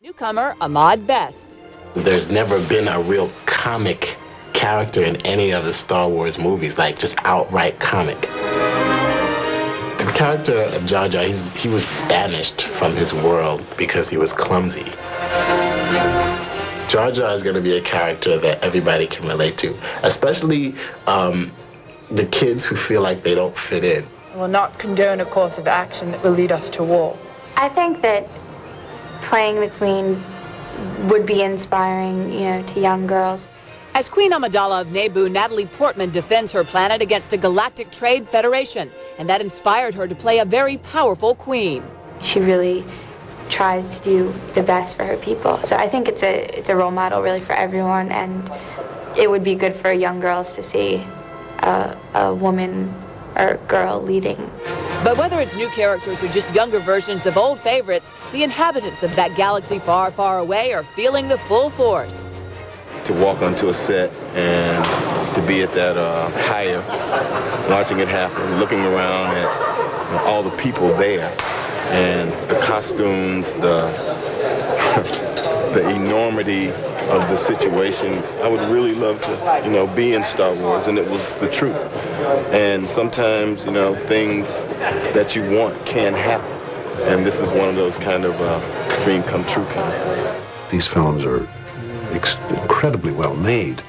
Newcomer Ahmad Best. There's never been a real comic character in any of the Star Wars movies, like just outright comic. The character of Jar Jar, he was banished from his world because he was clumsy. Jar Jar is going to be a character that everybody can relate to, especially the kids who feel like they don't fit in. I will not condone a course of action that will lead us to war. I think that playing the Queen would be inspiring, to young girls. As Queen Amidala of Naboo, Natalie Portman defends her planet against a galactic trade federation, and that inspired her to play a very powerful queen. She really tries to do the best for her people. So I think it's a role model really for everyone, and it would be good for young girls to see a woman or girl leading. But whether it's new characters or just younger versions of old favorites, the inhabitants of that galaxy far, far away are feeling the full force. To walk onto a set and to be at that higher, watching it happen, looking around at all the people there, and the costumes, the enormity of the situations. I would really love to, be in Star Wars, and it was the truth. And sometimes, things that you want can happen. And this is one of those kind of dream come true kind of things. These films are incredibly well made,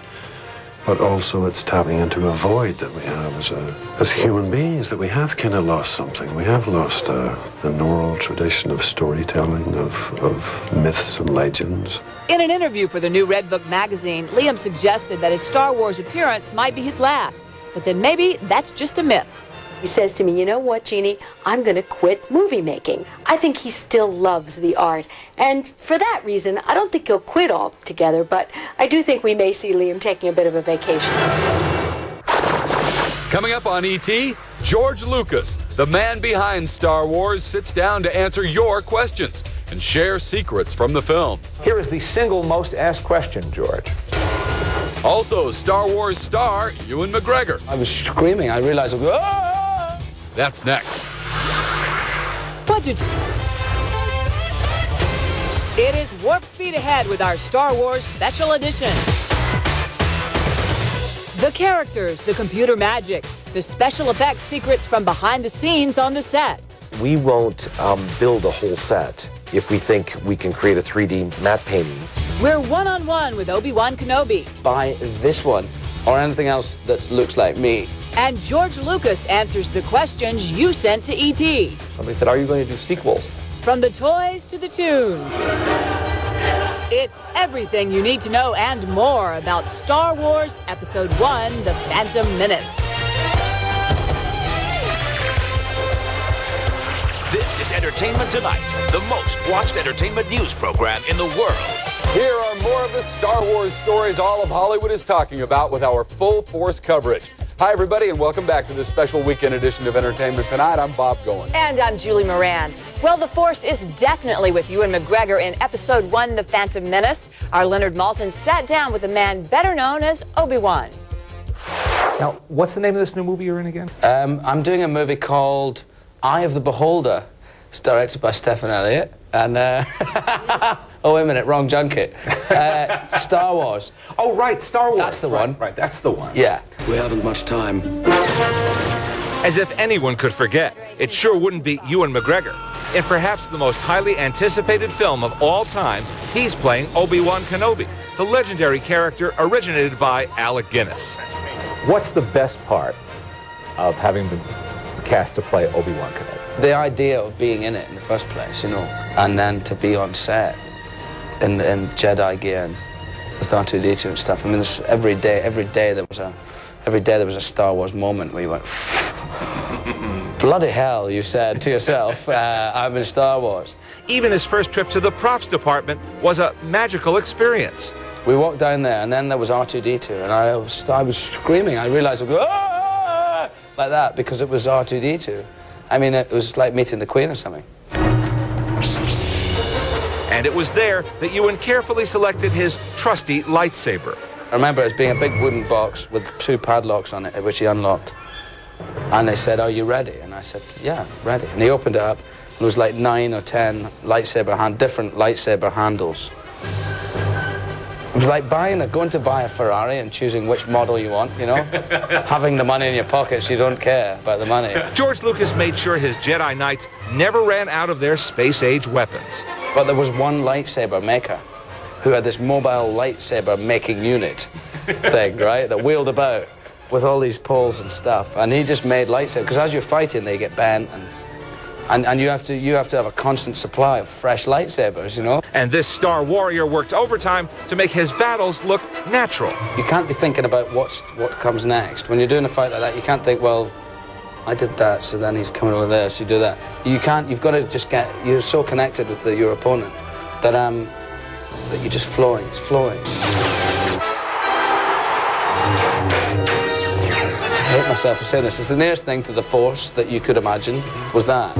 but also it's tapping into a void that we have as human beings, that we have kind of lost something. We have lost an oral tradition of storytelling, of myths and legends. In an interview for the new Red Book magazine, Liam suggested that his Star Wars appearance might be his last, but then maybe that's just a myth. He says to me, you know what, Jeannie, I'm going to quit movie making. I think he still loves the art. And for that reason, I don't think he'll quit altogether, but I do think we may see Liam taking a bit of a vacation. Coming up on E.T., George Lucas, the man behind Star Wars, sits down to answer your questions and share secrets from the film. Here is the single most asked question, George. Also, Star Wars star Ewan McGregor. I was screaming. I realized, ah! That's next. It is warp speed ahead with our Star Wars Special Edition. The characters, the computer magic, the special effects secrets from behind the scenes on the set. We won't build a whole set if we think we can create a 3D matte painting. We're one-on-one with Obi-Wan Kenobi. Buy this one or anything else that looks like me. And George Lucas answers the questions you sent to E.T. Somebody said, are you going to do sequels? From the toys to the tunes. It's everything you need to know and more about Star Wars Episode 1, The Phantom Menace. This is Entertainment Tonight, the most watched entertainment news program in the world. Here are more of the Star Wars stories all of Hollywood is talking about with our full force coverage. Hi, everybody, and welcome back to this special weekend edition of Entertainment Tonight. I'm Bob Goen. And I'm Julie Moran. Well, the Force is definitely with Ewan McGregor in Episode 1, The Phantom Menace. Our Leonard Maltin sat down with a man better known as Obi-Wan. Now, what's the name of this new movie you're in again? I'm doing a movie called Eye of the Beholder. It's directed by Stephen Elliott. And, oh, wait a minute, wrong junket. Star Wars. Oh, right, Star Wars. That's the one. Right, that's the one. Yeah. We haven't much time. As if anyone could forget, it sure wouldn't be Ewan McGregor. In perhaps the most highly anticipated film of all time, he's playing Obi-Wan Kenobi, the legendary character originated by Alec Guinness. What's the best part of having the cast to play Obi-Wan Kenobi? The idea of being in it in the first place, and then to be on set in Jedi gear and with R2-D2 and stuff. I mean, every day there was a Star Wars moment where you went, bloody hell, you said to yourself, I'm in Star Wars. Even his first trip to the props department was a magical experience. We walked down there, and then there was R2-D2, and I was screaming. I realized, ah! Like that, because it was R2-D2. I mean, it was like meeting the Queen or something. And it was there that Ewan carefully selected his trusty lightsaber. I remember it as being a big wooden box with 2 padlocks on it, which he unlocked. And they said, are you ready? And I said, yeah, ready. And he opened it up, There was like 9 or 10 different lightsaber handles. It was like going to buy a Ferrari and choosing which model you want, you know? Having the money in your pockets, you don't care about the money. George Lucas made sure his Jedi Knights never ran out of their space-age weapons. But there was one lightsaber maker who had this mobile lightsaber making unit thing, right, that wheeled about with all these poles and stuff. And he just made lightsabers, because as you're fighting, they get bent, and you have to have a constant supply of fresh lightsabers, you know? And this Star Warrior worked overtime to make his battles look natural. You can't be thinking about what comes next. When you're doing a fight like that, you can't think, well, I did that, so then he's coming over there, so you do that. You can't, you've got to just you're so connected with your opponent that you're just flowing, it's flowing. I hate myself for saying this. It's the nearest thing to the Force that you could imagine was that.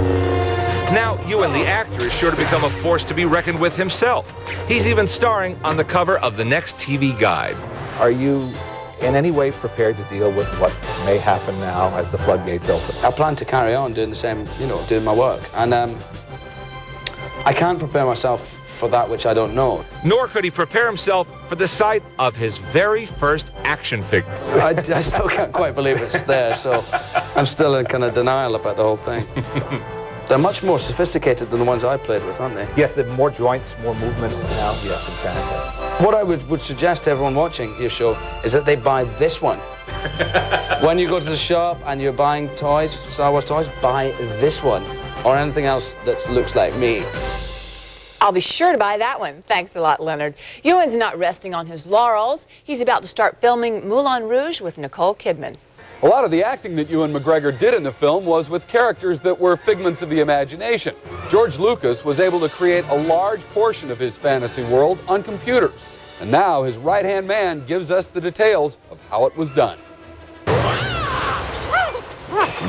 Now, Ewan, the actor, is sure to become a force to be reckoned with himself. He's even starring on the cover of the next TV guide. Are you in any way prepared to deal with what may happen now as the floodgates open? I plan to carry on doing the same, you know, doing my work. And I can't prepare myself for that which I don't know. Nor could he prepare himself for the sight of his very first action figure. I still can't quite believe it's there, so I'm still in kind of denial about the whole thing. They're much more sophisticated than the ones I played with, aren't they? Yes, they have more joints, more movement now. Yes, exactly. What I would suggest to everyone watching your show is that they buy this one. When you go to the shop and you're buying toys, Star Wars toys, buy this one or anything else that looks like me. I'll be sure to buy that one. Thanks a lot, Leonard. Ewan's not resting on his laurels. He's about to start filming Moulin Rouge with Nicole Kidman. A lot of the acting that Ewan McGregor did in the film was with characters that were figments of the imagination. George Lucas was able to create a large portion of his fantasy world on computers. And now his right-hand man gives us the details of how it was done.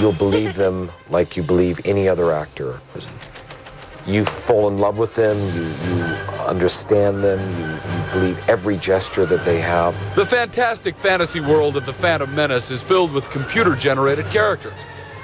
You'll believe them like you believe any other actor. You fall in love with them, you understand them, you believe every gesture that they have. The fantastic fantasy world of the Phantom Menace is filled with computer-generated characters.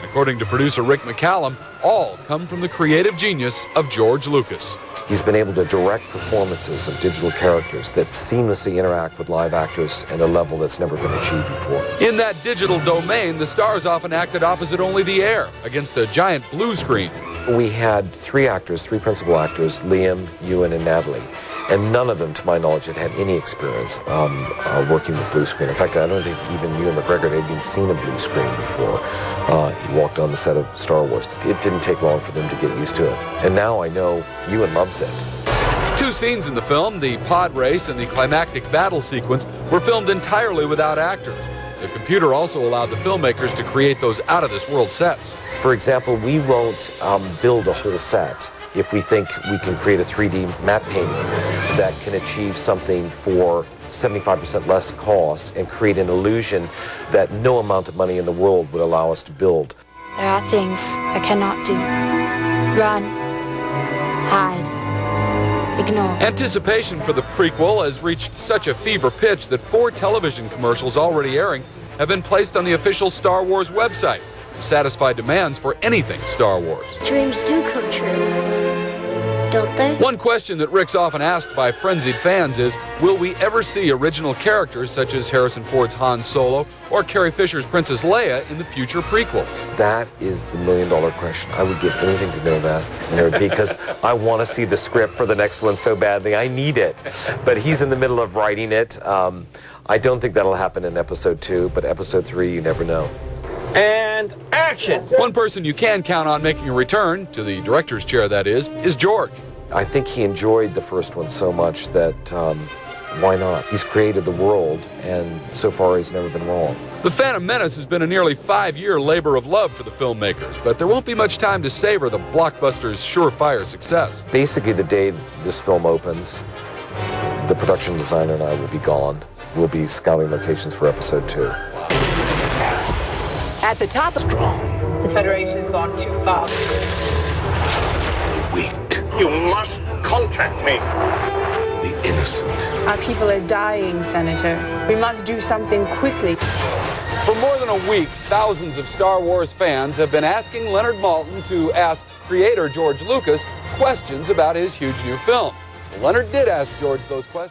According to producer Rick McCallum, all come from the creative genius of George Lucas. He's been able to direct performances of digital characters that seamlessly interact with live actors at a level that's never been achieved before. In that digital domain, the stars often acted opposite only the air, against a giant blue screen. We had three principal actors, Liam, Ewan, and Natalie. And none of them, to my knowledge, had had any experience working with blue screen. In fact, I don't think even Ewan McGregor had even seen a blue screen before he walked on the set of Star Wars. It didn't take long for them to get used to it. And now I know Ewan loves it. Two scenes in the film, the pod race and the climactic battle sequence, were filmed entirely without actors. The computer also allowed the filmmakers to create those out-of-this-world sets. For example, we won't build a whole set if we think we can create a 3D matte painting that can achieve something for 75% less cost and create an illusion that no amount of money in the world would allow us to build. There are things I cannot do. Run, hide, ignore. Anticipation for the prequel has reached such a fever pitch that 4 television commercials already airing have been placed on the official Star Wars website to satisfy demands for anything Star Wars. Dreams do come true, don't they? One question that Rick's often asked by frenzied fans is, will we ever see original characters such as Harrison Ford's Han Solo or Carrie Fisher's Princess Leia in the future prequels? That is the million-dollar question. I would give anything to know that, because I want to see the script for the next one so badly. I need it. But he's in the middle of writing it. I don't think that'll happen in episode 2, but episode 3, you never know. And action! One person you can count on making a return, to the director's chair that is George. I think he enjoyed the first one so much that why not? He's created the world, and so far he's never been wrong. The Phantom Menace has been a nearly 5-year labor of love for the filmmakers, but there won't be much time to savor the blockbuster's surefire success. Basically, the day this film opens, the production designer and I will be gone. We'll be scouting locations for episode 2. At the top of The Federation's gone too far. The weak. You must contact me. The innocent. Our people are dying, Senator. We must do something quickly. For more than a week, thousands of Star Wars fans have been asking Leonard Maltin to ask creator, George Lucas, questions about his huge new film. Leonard did ask George those questions.